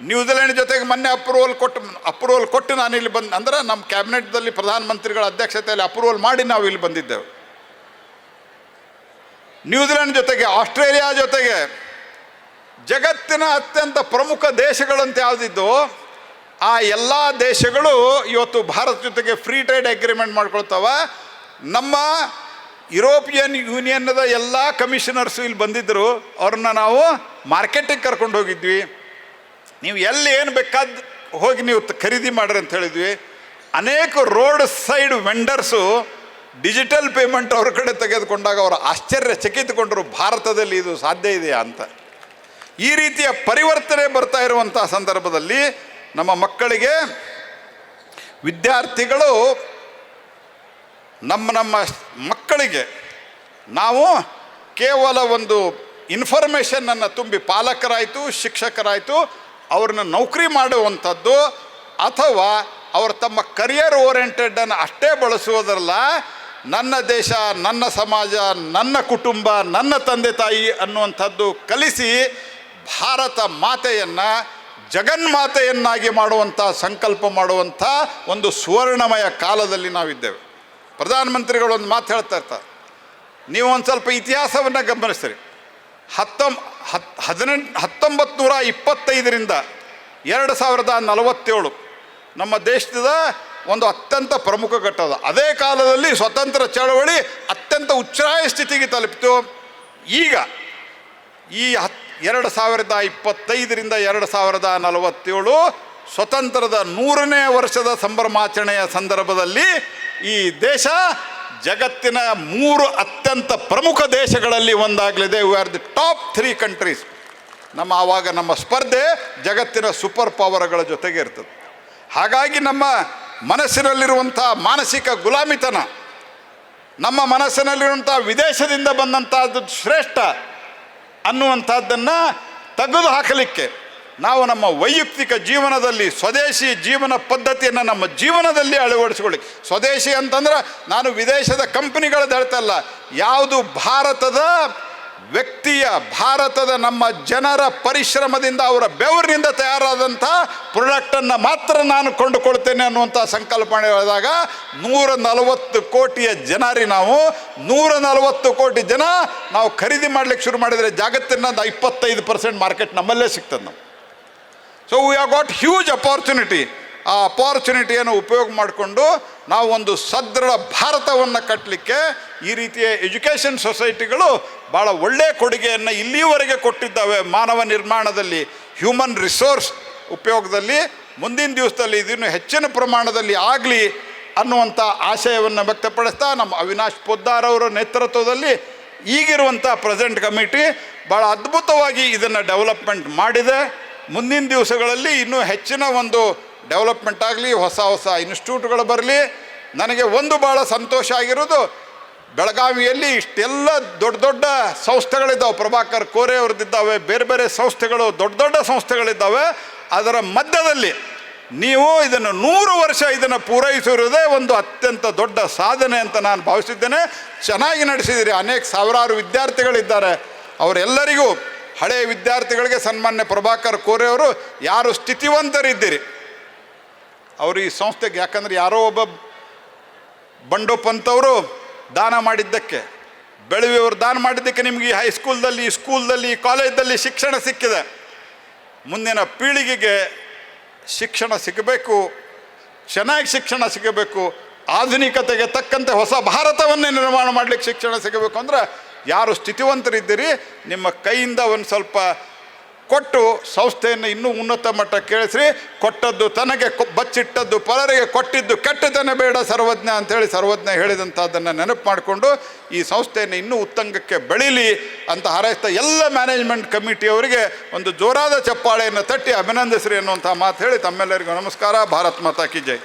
ನ್ಯೂಜಿಲೆಂಡ್ ಜೊತೆಗೆ ಮೊನ್ನೆ ಅಪ್ರೂವಲ್ ಕೊಟ್ಟು ನಾನು ಇಲ್ಲಿ ಅಂದರೆ ನಮ್ಮ ಕ್ಯಾಬಿನೆಟ್ದಲ್ಲಿ ಪ್ರಧಾನಮಂತ್ರಿಗಳ ಅಧ್ಯಕ್ಷತೆಯಲ್ಲಿ ಅಪ್ರೂವಲ್ ಮಾಡಿ ನಾವು ಇಲ್ಲಿ ಬಂದಿದ್ದೆವು. ನ್ಯೂಜಿಲೆಂಡ್ ಜೊತೆಗೆ, ಆಸ್ಟ್ರೇಲಿಯಾ ಜೊತೆಗೆ, ಜಗತ್ತಿನ ಅತ್ಯಂತ ಪ್ರಮುಖ ದೇಶಗಳಂತ ಯಾವುದಿದ್ದು ಆ ಎಲ್ಲ ದೇಶಗಳು ಇವತ್ತು ಭಾರತ ಜೊತೆಗೆ ಫ್ರೀ ಟ್ರೇಡ್ ಅಗ್ರಿಮೆಂಟ್ ಮಾಡ್ಕೊಳ್ತಾವ. ನಮ್ಮ ಯುರೋಪಿಯನ್ ಯೂನಿಯನ್ದ ಎಲ್ಲ ಕಮಿಷನರ್ಸು ಇಲ್ಲಿ ಬಂದಿದ್ದರು. ಅವ್ರನ್ನ ನಾವು ಮಾರ್ಕೆಟಿಗೆ ಕರ್ಕೊಂಡು ಹೋಗಿದ್ವಿ. ನೀವು ಎಲ್ಲಿ ಏನು ಬೇಕಾದ ಹೋಗಿ ನೀವು ಖರೀದಿ ಮಾಡ್ರಿ ಅಂತ ಹೇಳಿದ್ವಿ. ಅನೇಕ road side vendors digital payment ಅವ್ರ ಕಡೆ ತೆಗೆದುಕೊಂಡಾಗ ಅವರು ಆಶ್ಚರ್ಯಚಕಿತಗೊಂಡರು, ಭಾರತದಲ್ಲಿ ಇದು ಸಾಧ್ಯ ಇದೆಯಾ ಅಂತ. ಈ ರೀತಿಯ ಪರಿವರ್ತನೆ ಬರ್ತಾ ಇರುವಂಥ ಸಂದರ್ಭದಲ್ಲಿ ನಮ್ಮ ಮಕ್ಕಳಿಗೆ, ವಿದ್ಯಾರ್ಥಿಗಳು, ನಮ್ಮ ಮಕ್ಕಳಿಗೆ ನಾವು ಕೇವಲ ಒಂದು ಇನ್ಫಾರ್ಮೇಷನನ್ನು ತುಂಬಿ, ಪಾಲಕರಾಯಿತು ಶಿಕ್ಷಕರಾಯಿತು, ಅವ್ರನ್ನ ನೌಕರಿ ಮಾಡುವಂಥದ್ದು ಅಥವಾ ಅವರು ತಮ್ಮ ಕರಿಯರ್ ಓರಿಯೆಂಟೆಡನ್ನು ಅಷ್ಟೇ ಬಳಸುವುದರಲ್ಲ, ನನ್ನ ದೇಶ, ನನ್ನ ಸಮಾಜ, ನನ್ನ ಕುಟುಂಬ, ನನ್ನ ತಂದೆ ತಾಯಿ ಅನ್ನುವಂಥದ್ದು ಕಲಿಸಿ ಭಾರತ ಮಾತೆಯನ್ನು ಜಗನ್ಮಾತೆಯನ್ನಾಗಿ ಮಾಡುವಂಥ ಸಂಕಲ್ಪ ಮಾಡುವಂಥ ಒಂದು ಸುವರ್ಣಮಯ ಕಾಲದಲ್ಲಿ ನಾವಿದ್ದೇವೆ. ಪ್ರಧಾನಮಂತ್ರಿಗಳು ಒಂದು ಮಾತು ಹೇಳ್ತಾ ಇರ್ತಾರೆ, ನೀವು ಒಂದು ಸ್ವಲ್ಪ ಇತಿಹಾಸವನ್ನು ಗಮನಿಸ್ತೀರಿ. 1925ರಿಂದ 2047 ನಮ್ಮ ದೇಶದ ಒಂದು ಅತ್ಯಂತ ಪ್ರಮುಖ ಘಟ್ಟ. ಅದೇ ಕಾಲದಲ್ಲಿ ಸ್ವತಂತ್ರ ಚಳವಳಿ ಅತ್ಯಂತ ಉಚ್ಛ್ರಾಯ ಸ್ಥಿತಿಗೆ ತಲುಪಿತು. ಈಗ ಈ 2025ರಿಂದ 2047 ಸ್ವತಂತ್ರದ 100ನೇ ವರ್ಷದ ಸಂಭ್ರಮಾಚರಣೆಯ ಸಂದರ್ಭದಲ್ಲಿ ಈ ದೇಶ ಜಗತ್ತಿನ 3 ಅತ್ಯಂತ ಪ್ರಮುಖ ದೇಶಗಳಲ್ಲಿ ಒಂದಾಗಲಿದೆ. We are the top 3 countries. ಆವಾಗ ನಮ್ಮ ಸ್ಪರ್ಧೆ ಜಗತ್ತಿನ ಸೂಪರ್ ಪವರ್ಗಳ ಜೊತೆಗೆ ಇರ್ತದೆ. ಹಾಗಾಗಿ ನಮ್ಮ ಮನಸ್ಸಿನಲ್ಲಿರುವಂಥ ಮಾನಸಿಕ ಗುಲಾಮಿತನ, ನಮ್ಮ ಮನಸ್ಸಿನಲ್ಲಿರುವಂಥ ವಿದೇಶದಿಂದ ಬಂದಂಥದ್ದು ಶ್ರೇಷ್ಠ ಅನ್ನುವಂಥದ್ದನ್ನು ತೆಗೆದು ಹಾಕಲಿಕ್ಕೆ ನಾವು ನಮ್ಮ ವೈಯಕ್ತಿಕ ಜೀವನದಲ್ಲಿ ಸ್ವದೇಶಿ ಜೀವನ ಪದ್ಧತಿಯನ್ನು ನಮ್ಮ ಜೀವನದಲ್ಲಿ ಅಳವಡಿಸಿಕೊಳ್ಳಿ. ಸ್ವದೇಶಿ ಅಂತಂದ್ರೆ ನಾನು ವಿದೇಶದ ಕಂಪನಿಗಳದ್ದು ಹೇಳ್ತಾ ಇಲ್ಲ, ಯಾವುದು ಭಾರತದ ವ್ಯಕ್ತಿಯ, ಭಾರತದ ನಮ್ಮ ಜನರ ಪರಿಶ್ರಮದಿಂದ, ಅವರ ಬೆವರಿನಿಂದ ತಯಾರಾದಂಥ ಪ್ರಾಡಕ್ಟನ್ನು ಮಾತ್ರ ನಾನು ಕೊಂಡುಕೊಳ್ತೇನೆ ಅನ್ನುವಂಥ ಸಂಕಲ್ಪನೆ ಹೇಳಿದಾಗ 140 ಕೋಟಿಯ ಜನ ನಾವು 140 ಕೋಟಿ ಜನ ನಾವು ಖರೀದಿ ಮಾಡಲಿಕ್ಕೆ ಶುರು ಮಾಡಿದರೆ ಜಗತ್ತಿನ 25% ಮಾರ್ಕೆಟ್ ನಮ್ಮಲ್ಲೇ ಸಿಗ್ತದೆ. ನಾವು so we have got huge opportunity. ಆ ಅಪಾರ್ಚುನಿಟಿಯನ್ನು ಉಪಯೋಗ ಮಾಡಿಕೊಂಡು ನಾವು ಒಂದು ಸದೃಢ ಭಾರತವನ್ನು ಕಟ್ಟಲಿಕ್ಕೆ ಈ ರೀತಿಯ ಎಜುಕೇಷನ್ ಸೊಸೈಟಿಗಳು ಭಾಳ ಒಳ್ಳೆಯ ಕೊಡುಗೆಯನ್ನು ಇಲ್ಲಿವರೆಗೆ ಕೊಟ್ಟಿದ್ದಾವೆ. ಮಾನವ ನಿರ್ಮಾಣದಲ್ಲಿ, ಹ್ಯೂಮನ್ ರಿಸೋರ್ಸ್ ಉಪಯೋಗದಲ್ಲಿ ಮುಂದಿನ ದಿವಸದಲ್ಲಿ ಇದನ್ನು ಹೆಚ್ಚಿನ ಪ್ರಮಾಣದಲ್ಲಿ ಆಗಲಿ ಅನ್ನುವಂಥ ಆಶಯವನ್ನು ವ್ಯಕ್ತಪಡಿಸ್ತಾ, ನಮ್ಮ ಅವಿನಾಶ್ ಪೊದ್ದಾರ್ ಅವರ ನೇತೃತ್ವದಲ್ಲಿ ಈಗಿರುವಂಥ ಪ್ರೆಸೆಂಟ್ ಕಮಿಟಿ ಭಾಳ ಅದ್ಭುತವಾಗಿ ಇದನ್ನು ಡೆವಲಪ್ಮೆಂಟ್ ಮಾಡಿದೆ. ಮುಂದಿನ ದಿವಸಗಳಲ್ಲಿ ಇನ್ನೂ ಹೆಚ್ಚಿನ ಒಂದು ಡೆವಲಪ್ಮೆಂಟ್ ಆಗಲಿ, ಹೊಸ ಹೊಸ ಇನ್ಸ್ಟಿಟ್ಯೂಟ್ಗಳು ಬರಲಿ. ನನಗೆ ಒಂದು ಭಾಳ ಸಂತೋಷ ಆಗಿರೋದು, ಬೆಳಗಾವಿಯಲ್ಲಿ ಇಷ್ಟೆಲ್ಲ ದೊಡ್ಡ ದೊಡ್ಡ ಸಂಸ್ಥೆಗಳಿದ್ದಾವೆ. ಪ್ರಭಾಕರ್ ಕೋರೆ ಅವ್ರದ್ದಿದ್ದಾವೆ, ಬೇರೆ ಬೇರೆ ಸಂಸ್ಥೆಗಳು, ದೊಡ್ಡ ದೊಡ್ಡ ಸಂಸ್ಥೆಗಳಿದ್ದಾವೆ. ಅದರ ಮಧ್ಯದಲ್ಲಿ ನೀವು ಇದನ್ನು 100 ವರ್ಷ ಇದನ್ನು ಪೂರೈಸಿರುವುದೇ ಒಂದು ಅತ್ಯಂತ ದೊಡ್ಡ ಸಾಧನೆ ಅಂತ ನಾನು ಭಾವಿಸಿದ್ದೇನೆ. ಚೆನ್ನಾಗಿ ನಡೆಸಿದ್ದೀರಿ. ಅನೇಕ ಸಾವಿರಾರು ವಿದ್ಯಾರ್ಥಿಗಳಿದ್ದಾರೆ. ಅವರೆಲ್ಲರಿಗೂ, ಹಳೆಯ ವಿದ್ಯಾರ್ಥಿಗಳಿಗೆ ಸನ್ಮಾನ್ಯ ಪ್ರಭಾಕರ್ ಕೋರೆ ಅವರು, ಯಾರು ಸ್ಥಿತಿವಂತರಿದ್ದೀರಿ ಅವರು ಈ ಸಂಸ್ಥೆಗೆ, ಯಾಕಂದರೆ ಯಾರೋ ಒಬ್ಬ ಬಂಡೋಪಂತವರು ದಾನ ಮಾಡಿದ್ದಕ್ಕೆ, ಬೆಳವಿಯವರು ದಾನ ಮಾಡಿದ್ದಕ್ಕೆ ನಿಮಗೆ ಈ ಹೈಸ್ಕೂಲ್ದಲ್ಲಿ, ಸ್ಕೂಲ್ದಲ್ಲಿ, ಕಾಲೇಜಲ್ಲಿ ಶಿಕ್ಷಣ ಸಿಕ್ಕಿದೆ. ಮುಂದಿನ ಪೀಳಿಗೆಗೆ ಶಿಕ್ಷಣ ಸಿಗಬೇಕು, ಚೆನ್ನಾಗಿ ಶಿಕ್ಷಣ ಸಿಗಬೇಕು, ಆಧುನಿಕತೆಗೆ ತಕ್ಕಂತೆ ಹೊಸ ಭಾರತವನ್ನೇ ನಿರ್ಮಾಣ ಮಾಡಲಿಕ್ಕೆ ಶಿಕ್ಷಣ ಸಿಗಬೇಕು ಅಂದರೆ ಯಾರು ಸ್ಥಿತಿವಂತರಿದ್ದೀರಿ ನಿಮ್ಮ ಕೈಯಿಂದ ಒಂದು ಸ್ವಲ್ಪ ಕೊಟ್ಟು ಸಂಸ್ಥೆಯನ್ನು ಇನ್ನೂ ಉನ್ನತ ಮಟ್ಟ ಕೇಳಿಸ್ರಿ. ಕೊಟ್ಟದ್ದು ತನಗೆ ಬಚ್ಚಿಟ್ಟದ್ದು ಪರರಿಗೆ, ಕೊಟ್ಟಿದ್ದು ಕೆಟ್ಟದನ್ನೇ ಬೇಡ ಸರ್ವಜ್ಞ ಅಂಥೇಳಿ ಸರ್ವಜ್ಞ ಹೇಳಿದಂಥದ್ದನ್ನು ನೆನಪು ಮಾಡಿಕೊಂಡು ಈ ಸಂಸ್ಥೆಯನ್ನು ಇನ್ನೂ ಉತ್ತುಂಗಕ್ಕೆ ಬೆಳೀಲಿ ಅಂತ ಹಾರೈಸ್ತಾ ಎಲ್ಲ ಮ್ಯಾನೇಜ್ಮೆಂಟ್ ಕಮಿಟಿಯವರಿಗೆ ಒಂದು ಜೋರಾದ ಚಪ್ಪಾಳೆಯನ್ನು ತಟ್ಟಿ ಅಭಿನಂದಿಸ್ರಿ ಅನ್ನುವಂಥ ಮಾತು ಹೇಳಿ ತಮ್ಮೆಲ್ಲರಿಗೂ ನಮಸ್ಕಾರ. ಭಾರತ್ ಮಾತಾ ಕಿ ಜೈ.